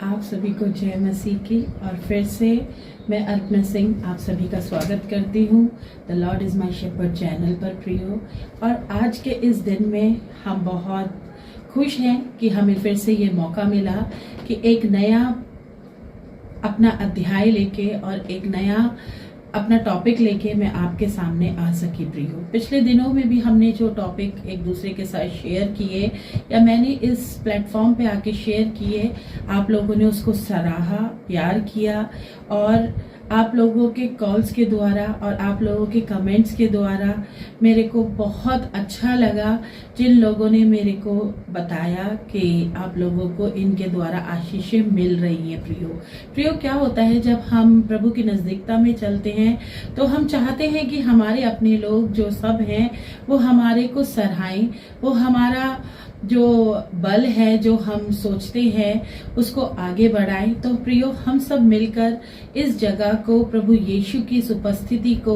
आप सभी को जय मसीह की। और फिर से मैं अर्पना सिंह आप सभी का स्वागत करती हूँ the Lord is my shepherd channel पर प्रियो। और आज के इस दिन में हम बहुत खुश हैं कि हमें फिर से ये मौका मिला कि एक नया अपना अध्याय लेके और एक नया अपना टॉपिक लेके मैं आपके सामने आ सकी प्रियो। पिछले दिनों में भी हमने जो टॉपिक एक दूसरे के साथ शेयर किए या मैंने इस प्लेटफॉर्म पे आके शेयर किए, आप लोगों ने उसको सराहा, प्यार किया और आप लोगों के कॉल्स के द्वारा और आप लोगों के कमेंट्स के द्वारा मेरे को बहुत अच्छा लगा। जिन लोगों ने मेरे को बताया कि आप लोगों को इनके द्वारा आशीषें मिल रही हैं प्रियो। क्या होता है जब हम प्रभु की नजदीकता में चलते हैं तो हम चाहते हैं कि हमारे अपने लोग जो सब हैं वो हमारे को सराहें, वो हमारा जो बल है जो हम सोचते हैं उसको आगे बढ़ाएं। तो प्रियो, हम सब मिलकर इस जगह को प्रभु यीशु की इस उपस्थिति को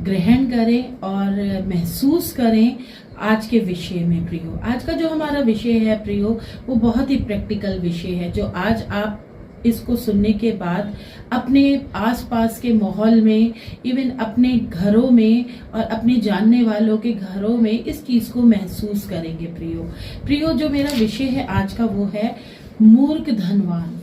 ग्रहण करें और महसूस करें। आज के विषय में प्रियो, आज का जो हमारा विषय है प्रियो वो बहुत ही प्रैक्टिकल विषय है, जो आज आप इसको सुनने के बाद अपने आसपास के माहौल में, इवन अपने घरों में और अपने जानने वालों के घरों में इस चीज को महसूस करेंगे प्रियो। जो मेरा विषय है आज का वो है मूर्ख धनवान।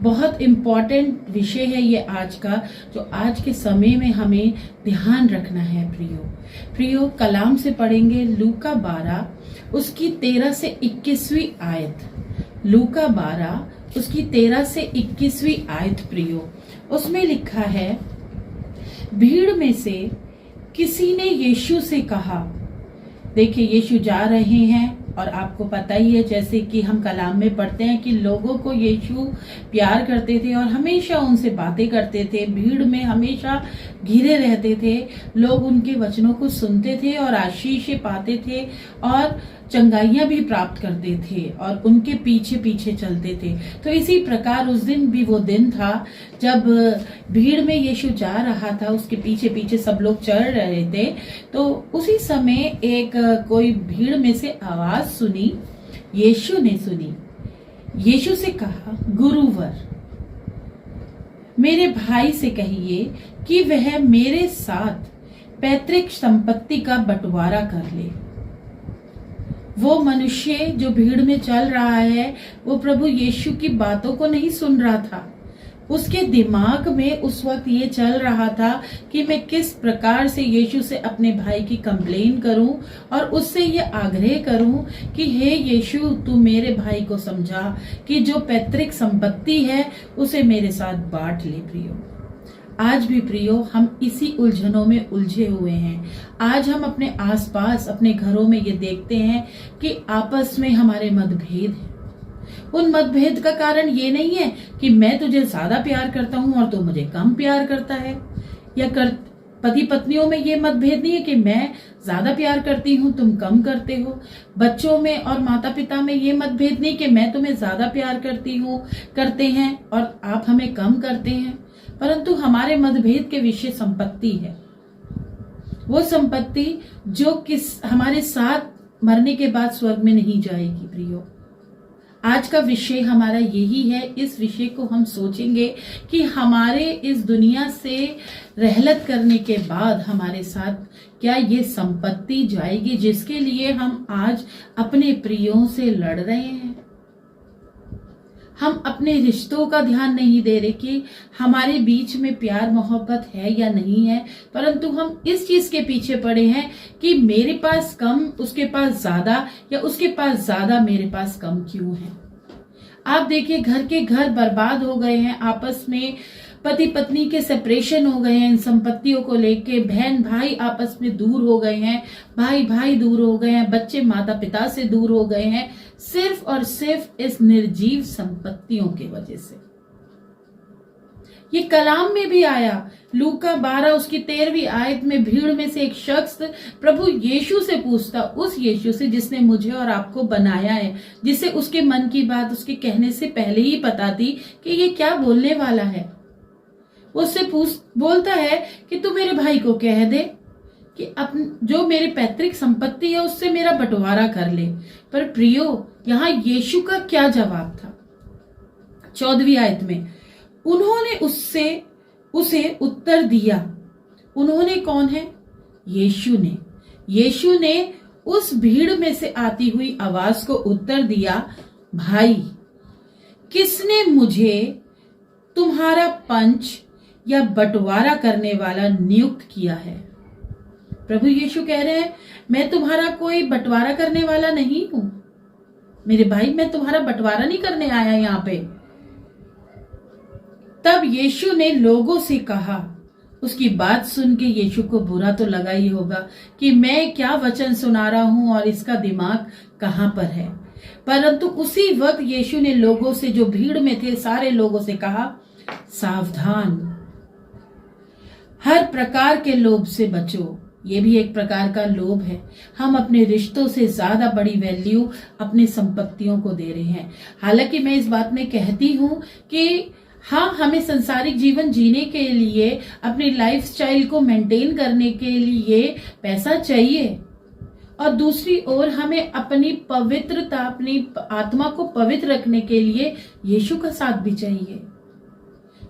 बहुत इम्पोर्टेंट विषय है ये आज का, जो आज के समय में हमें ध्यान रखना है प्रियो। कलाम से पढ़ेंगे लूका 12 उसकी 13 से 21वीं आयत। लूका 12 उसकी 13 से 21वीं आयत प्रियो। उसमें लिखा है, भीड़ में से किसी ने यीशु से कहा। देखिए, यीशु जा रहे हैं और आपको पता ही है, जैसे कि हम कलाम में पढ़ते हैं कि लोगों को यीशु प्यार करते थे और हमेशा उनसे बातें करते थे, भीड़ में हमेशा घिरे रहते थे, लोग उनके वचनों को सुनते थे और आशीषें पाते थे और चंगाइयां भी प्राप्त करते थे और उनके पीछे पीछे चलते थे। तो इसी प्रकार उस दिन भी वो दिन था जब भीड़ में यीशु जा रहा था, उसके पीछे पीछे सब लोग चल रहे थे। तो उसी समय एक कोई भीड़ में से आवाज सुनी, यीशु ने सुनी। यीशु से कहा, गुरुवर, मेरे भाई से कहिए कि वह मेरे साथ पैतृक संपत्ति का बंटवारा कर ले। वो मनुष्य जो भीड़ में चल रहा है वो प्रभु यीशु की बातों को नहीं सुन रहा था। उसके दिमाग में उस वक्त ये चल रहा था कि मैं किस प्रकार से यीशु से अपने भाई की कंप्लेन करूं और उससे ये आग्रह करूं कि हे यीशु, तू मेरे भाई को समझा कि जो पैतृक संपत्ति है उसे मेरे साथ बांट ले प्रियो। आज भी प्रियो हम इसी उलझनों में उलझे हुए हैं। आज हम अपने आसपास अपने घरों में ये देखते हैं कि आपस में हमारे मतभेद हैं। उन मतभेद का कारण ये नहीं है कि मैं तुझे ज्यादा प्यार करता हूं और तू मुझे कम प्यार करता है, या पति पत्नियों में ये मतभेद नहीं है कि मैं ज्यादा प्यार करती हूँ तुम कम करते हो। बच्चों में और माता पिता में ये मतभेद नहीं कि मैं तुम्हें ज्यादा प्यार करते हैं और आप हमें कम करते हैं। परंतु हमारे मतभेद के विषय संपत्ति है, वो संपत्ति जो हमारे साथ मरने के बाद स्वर्ग में नहीं जाएगी प्रियो। आज का विषय हमारा यही है। इस विषय को हम सोचेंगे कि हमारे इस दुनिया से रहलत करने के बाद हमारे साथ क्या ये संपत्ति जाएगी जिसके लिए हम आज अपने प्रियों से लड़ रहे हैं। हम अपने रिश्तों का ध्यान नहीं दे रहे कि हमारे बीच में प्यार मोहब्बत है या नहीं है, परंतु हम इस चीज के पीछे पड़े हैं कि मेरे पास कम उसके पास ज्यादा, या उसके पास ज्यादा मेरे पास कम क्यों है। आप देखिए, घर के घर बर्बाद हो गए हैं, आपस में पति पत्नी के सेपरेशन हो गए हैं इन संपत्तियों को लेके, बहन भाई आपस में दूर हो गए हैं, भाई भाई दूर हो गए हैं, बच्चे माता पिता से दूर हो गए हैं, सिर्फ और सिर्फ इस निर्जीव संपत्तियों की वजह से। ये कलाम में भी आया, लूका 12 उसकी 13वीं आयत में भीड़ में से एक शख्स प्रभु यीशु से पूछता, उस यीशु से जिसने मुझे और आपको बनाया है, जिसे उसके मन की बात उसके कहने से पहले ही पता थी कि ये क्या बोलने वाला है। उससे बोलता है कि तू मेरे भाई को कह दे कि जो मेरी पैतृक संपत्ति है उससे मेरा बंटवारा कर ले। पर प्रियो, यहाँ यीशु का क्या जवाब था? 14वीं आयत में, उन्होंने उसे उत्तर दिया। उन्होंने कौन है? यीशु ने उस भीड़ में से आती हुई आवाज को उत्तर दिया, भाई, किसने मुझे तुम्हारा पंच या बंटवारा करने वाला नियुक्त किया है? प्रभु यीशु कह रहे हैं, मैं तुम्हारा कोई बंटवारा करने वाला नहीं हूं मेरे भाई, मैं तुम्हारा बंटवारा नहीं करने आया यहां पे। तब यीशु ने लोगों से कहा, उसकी बात सुन के यीशु को बुरा तो लगा ही होगा कि मैं क्या वचन सुना रहा हूं और इसका दिमाग कहां पर है। परंतु उसी वक्त यीशु ने लोगों से, जो भीड़ में थे, सारे लोगों से कहा, सावधान, हर प्रकार के लोभ से बचो। ये भी एक प्रकार का लोभ है। हम अपने रिश्तों से ज्यादा बड़ी वैल्यू अपनी संपत्तियों को दे रहे हैं। हालांकि मैं इस बात में कहती हूं कि हाँ, हमें सांसारिक जीवन जीने के लिए, अपनी लाइफस्टाइल को मेंटेन करने के लिए पैसा चाहिए, और दूसरी ओर हमें अपनी पवित्रता, अपनी आत्मा को पवित्र रखने के लिए यीशु का साथ भी चाहिए।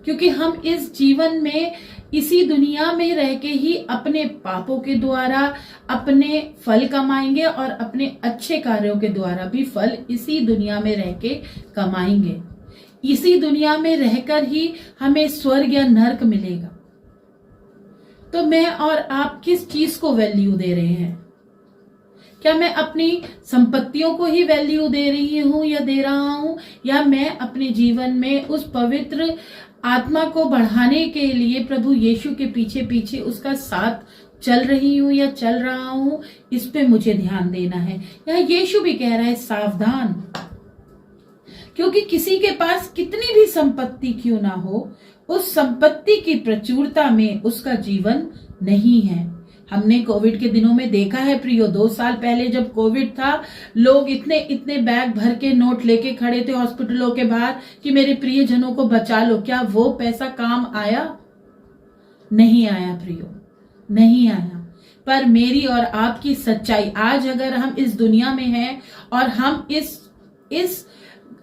क्योंकि हम इस जीवन में, इसी दुनिया में रह के ही अपने पापों के द्वारा अपने फल कमाएंगे और अपने अच्छे कार्यों के द्वारा भी फल इसी दुनिया में रह के कमाएंगे। इसी दुनिया में रहकर ही हमें स्वर्ग या नरक मिलेगा। तो मैं और आप किस चीज को वैल्यू दे रहे हैं? क्या मैं अपनी संपत्तियों को ही वैल्यू दे रही हूं या दे रहा हूं, या मैं अपने जीवन में उस पवित्र आत्मा को बढ़ाने के लिए प्रभु यीशु के पीछे पीछे उसका साथ चल रही हूं या चल रहा हूं? इस पे मुझे ध्यान देना है। यहाँ यीशु भी कह रहा है, सावधान, क्योंकि किसी के पास कितनी भी संपत्ति क्यों ना हो, उस संपत्ति की प्रचुरता में उसका जीवन नहीं है। हमने कोविड के दिनों में देखा है प्रियो, 2 साल पहले जब कोविड था, लोग इतने इतने बैग भर के नोट लेके खड़े थे हॉस्पिटलों के बाहर कि मेरे प्रियजनों को बचा लो। क्या वो पैसा काम आया? नहीं आया प्रियो, नहीं आया। पर मेरी और आपकी सच्चाई, आज अगर हम इस दुनिया में हैं और हम इस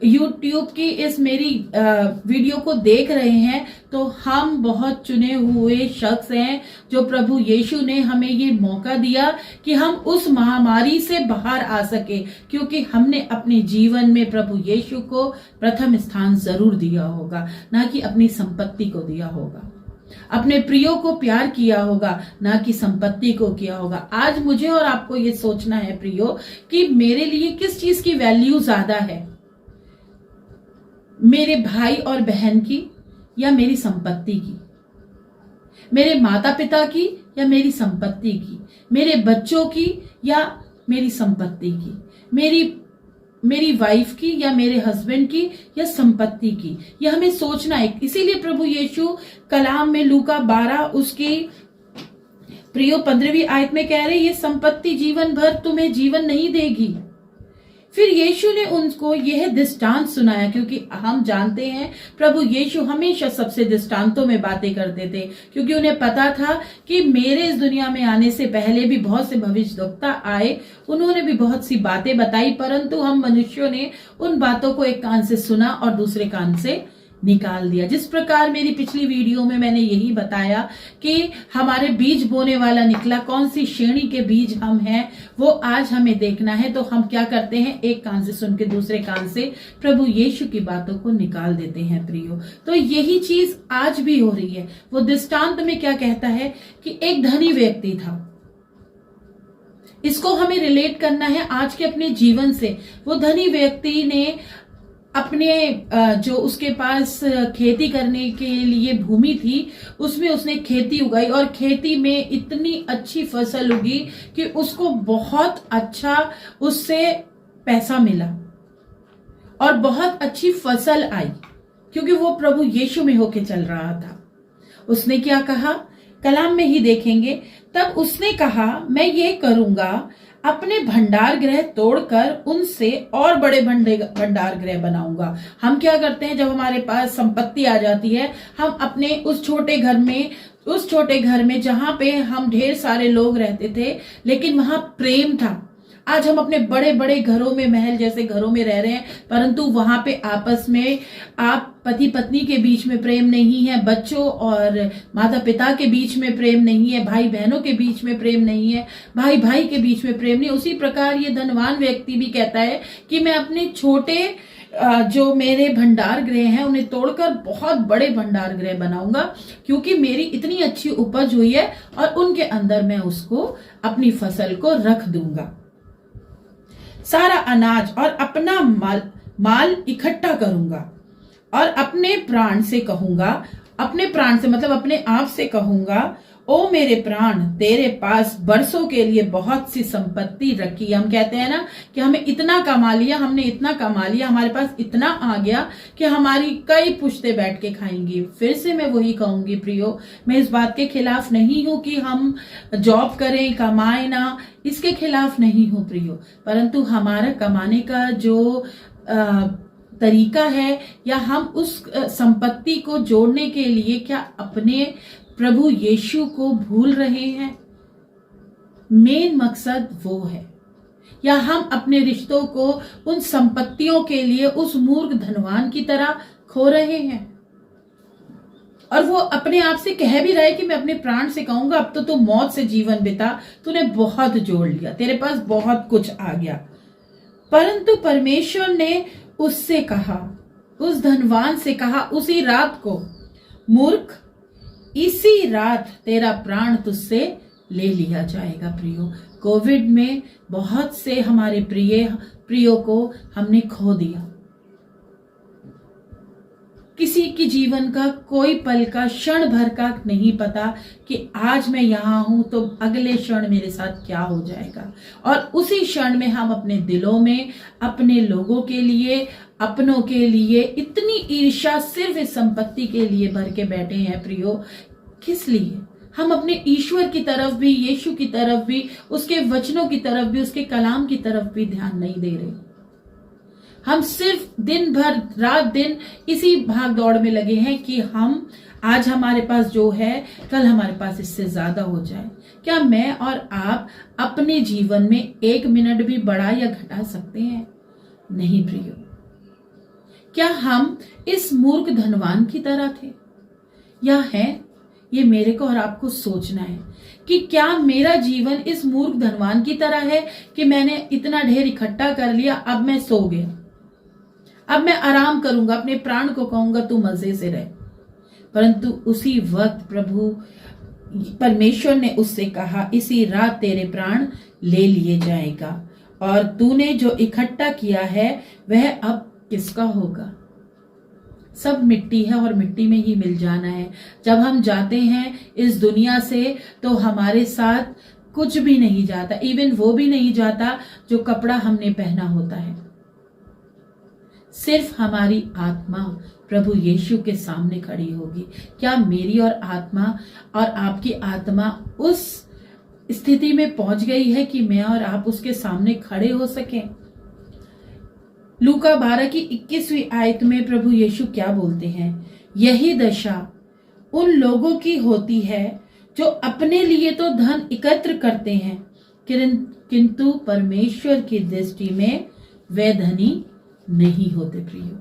YouTube की इस मेरी वीडियो को देख रहे हैं, तो हम बहुत चुने हुए शख्स हैं, जो प्रभु यीशु ने हमें ये मौका दिया कि हम उस महामारी से बाहर आ सके, क्योंकि हमने अपने जीवन में प्रभु यीशु को प्रथम स्थान जरूर दिया होगा, ना कि अपनी संपत्ति को दिया होगा। अपने प्रियो को प्यार किया होगा, ना कि संपत्ति को किया होगा। आज मुझे और आपको ये सोचना है प्रियो कि मेरे लिए किस चीज की वैल्यू ज्यादा है, मेरे भाई और बहन की या मेरी संपत्ति की, मेरे माता पिता की या मेरी संपत्ति की, मेरे बच्चों की या मेरी संपत्ति की, मेरी वाइफ की या मेरे हस्बैंड की या संपत्ति की। यह हमें सोचना है। इसीलिए प्रभु यीशु कलाम में लूका 12 उसकी प्रियो 15वीं आयत में कह रहे, ये संपत्ति जीवन भर तुम्हें जीवन नहीं देगी। फिर यीशु ने उनको यह दृष्टांत सुनाया, क्योंकि हम जानते हैं प्रभु यीशु हमेशा सबसे दृष्टांतों में बातें करते थे, क्योंकि उन्हें पता था कि मेरे इस दुनिया में आने से पहले भी बहुत से भविष्यवक्ता आए, उन्होंने भी बहुत सी बातें बताई, परंतु हम मनुष्यों ने उन बातों को एक कान से सुना और दूसरे कान से निकाल दिया। जिस प्रकार मेरी पिछली वीडियो में मैंने यही बताया कि हमारे बीज बोने वाला निकला, कौन सी श्रेणी के बीज हम हैं, वो आज हमें देखना है। तो हम क्या करते हैं, एक कान से सुन के दूसरे कान से प्रभु यीशु की बातों को निकाल देते हैं प्रियो। तो यही चीज आज भी हो रही है। वो दृष्टांत में क्या कहता है कि एक धनी व्यक्ति था, इसको हमें रिलेट करना है आज के अपने जीवन से। वो धनी व्यक्ति ने अपने जो उसके पास खेती करने के लिए भूमि थी, उसमें उसने खेती उगाई और खेती में इतनी अच्छी फसल उगी कि उसको बहुत अच्छा उससे पैसा मिला और बहुत अच्छी फसल आई, क्योंकि वो प्रभु यीशु में होके चल रहा था। उसने क्या कहा, कलाम में ही देखेंगे। तब उसने कहा, मैं ये करूंगा, अपने भंडार गृह तोड़कर उनसे और बड़े भंडार गृह बनाऊंगा। हम क्या करते हैं, जब हमारे पास संपत्ति आ जाती है, हम अपने उस छोटे घर में जहां पे हम ढेर सारे लोग रहते थे, लेकिन वहां प्रेम था, आज हम अपने बड़े बड़े घरों में, महल जैसे घरों में रह रहे हैं, परंतु वहां पे आपस में आप पति पत्नी के बीच में प्रेम नहीं है, बच्चों और माता पिता के बीच में प्रेम नहीं है, भाई बहनों के बीच में प्रेम नहीं है, भाई भाई के बीच में प्रेम नहीं। उसी प्रकार ये धनवान व्यक्ति भी कहता है कि मैं अपने छोटे जो मेरे भंडार गृह हैं उन्हें तोड़कर बहुत बड़े भंडार गृह बनाऊंगा, क्योंकि मेरी इतनी अच्छी उपज हुई है और उनके अंदर मैं उसको, अपनी फसल को रख दूंगा। सारा अनाज और अपना माल इकट्ठा करूंगा और अपने प्राण से कहूंगा, अपने प्राण से मतलब अपने आप से कहूंगा, ओ मेरे प्राण, तेरे पास बरसों के लिए बहुत सी संपत्ति रखी। हम कहते हैं ना कि हमें इतना कमा लिया, हमने इतना कमा लिया, हमारे पास इतना आ गया कि हमारी कई पुश्ते बैठ के खाएंगी। फिर से मैं वही कहूंगी प्रियो, मैं इस बात के खिलाफ नहीं हूं कि हम जॉब करें, कमाए ना, इसके खिलाफ नहीं हूं प्रियो, परंतु हमारा कमाने का जो तरीका है या हम उस संपत्ति को जोड़ने के लिए क्या अपने प्रभु यीशु को भूल रहे हैं? मेन मकसद वो है, या हम अपने रिश्तों को उन संपत्तियों के लिए उस मूर्ख धनवान की तरह खो रहे हैं? और वो अपने आप से कह भी रहे कि मैं अपने प्राण से कहूंगा, अब तो तू मौत से जीवन बिता, तूने बहुत जोड़ लिया, तेरे पास बहुत कुछ आ गया। परंतु परमेश्वर ने उससे कहा, उस धनवान से कहा उसी रात को, मूर्ख, इसी रात तेरा प्राण तुझसे ले लिया जाएगा। प्रियो, कोविड में बहुत से हमारे प्रियो को हमने खो दिया। किसी की जीवन का कोई पल का, क्षण भर का नहीं पता कि आज मैं यहां हूं तो अगले क्षण मेरे साथ क्या हो जाएगा। और उसी क्षण में हम अपने दिलों में अपने लोगों के लिए, अपनों के लिए इतनी ईर्ष्या सिर्फ इस संपत्ति के लिए भर के बैठे हैं। प्रियो, किस लिए? हम अपने ईश्वर की तरफ भी, यीशु की तरफ भी, उसके वचनों की तरफ भी, उसके कलाम की तरफ भी ध्यान नहीं दे रहे। हम सिर्फ दिन भर, रात दिन इसी भाग दौड़ में लगे हैं कि हम, आज हमारे पास जो है कल हमारे पास इससे ज्यादा हो जाए। क्या मैं और आप अपने जीवन में एक मिनट भी बढ़ा या घटा सकते हैं? नहीं प्रियो। क्या हम इस मूर्ख धनवान की तरह थे या है? ये मेरे को और आपको सोचना है कि क्या मेरा जीवन इस मूर्ख धनवान की तरह है कि मैंने इतना ढेर इकट्ठा कर लिया, अब मैं सो गया, अब मैं आराम करूंगा, अपने प्राण को कहूंगा तू मजे से रह। परंतु उसी वक्त प्रभु परमेश्वर ने उससे कहा, इसी रात तेरे प्राण ले लिए जाएगा और तूने जो इकट्ठा किया है वह अब किसका होगा? सब मिट्टी है और मिट्टी में ही मिल जाना है। जब हम जाते हैं इस दुनिया से तो हमारे साथ कुछ भी नहीं जाता, इवन वो भी नहीं जाता जो कपड़ा हमने पहना होता है। सिर्फ हमारी आत्मा प्रभु यीशु के सामने खड़ी होगी। क्या मेरी और आत्मा और आपकी आत्मा उस स्थिति में पहुंच गई है कि मैं और आप उसके सामने खड़े हो सकें? लूका 12 की 21वीं आयत में प्रभु यीशु क्या बोलते हैं? यही दशा उन लोगों की होती है जो अपने लिए तो धन एकत्र करते हैं, किंतु परमेश्वर की दृष्टि में वे धनी नहीं होते। प्रियो,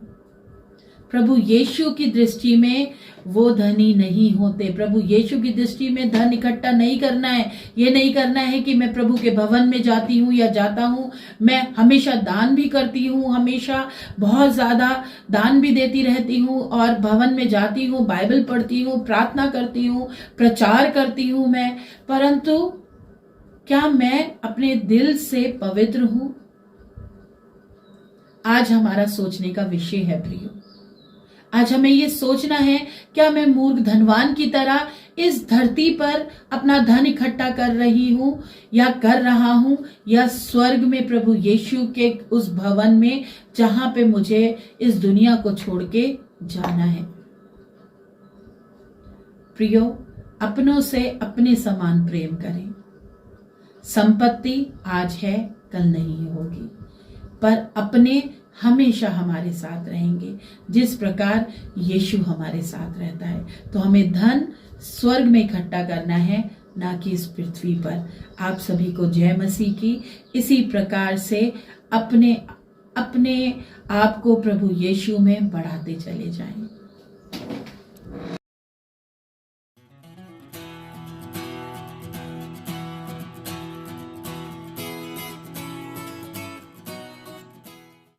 प्रभु यीशु की दृष्टि में वो धनी नहीं होते। प्रभु यीशु की दृष्टि में धन इकट्ठा नहीं करना है। ये नहीं करना है कि मैं प्रभु के भवन में जाती हूँ या जाता हूँ, मैं हमेशा दान भी करती हूँ, हमेशा बहुत ज्यादा दान भी देती रहती हूँ और भवन में जाती हूँ, बाइबल पढ़ती हूँ, प्रार्थना करती हूँ, प्रचार करती हूँ मैं, परंतु क्या मैं अपने दिल से पवित्र हूँ? आज हमारा सोचने का विषय है प्रियो। आज हमें ये सोचना है, क्या मैं मूर्ख धनवान की तरह इस धरती पर अपना धन इकट्ठा कर रही हूं या कर रहा हूं, या स्वर्ग में प्रभु यीशु के उस भवन में जहां पे मुझे इस दुनिया को छोड़ के जाना है। प्रियो, अपनों से अपने समान प्रेम करें। संपत्ति आज है, कल नहीं होगी, पर अपने हमेशा हमारे साथ रहेंगे जिस प्रकार यीशु हमारे साथ रहता है। तो हमें धन स्वर्ग में इकट्ठा करना है, ना कि इस पृथ्वी पर। आप सभी को जय मसीह की। इसी प्रकार से अपने अपने आप को प्रभु यीशु में बढ़ाते चले जाएं।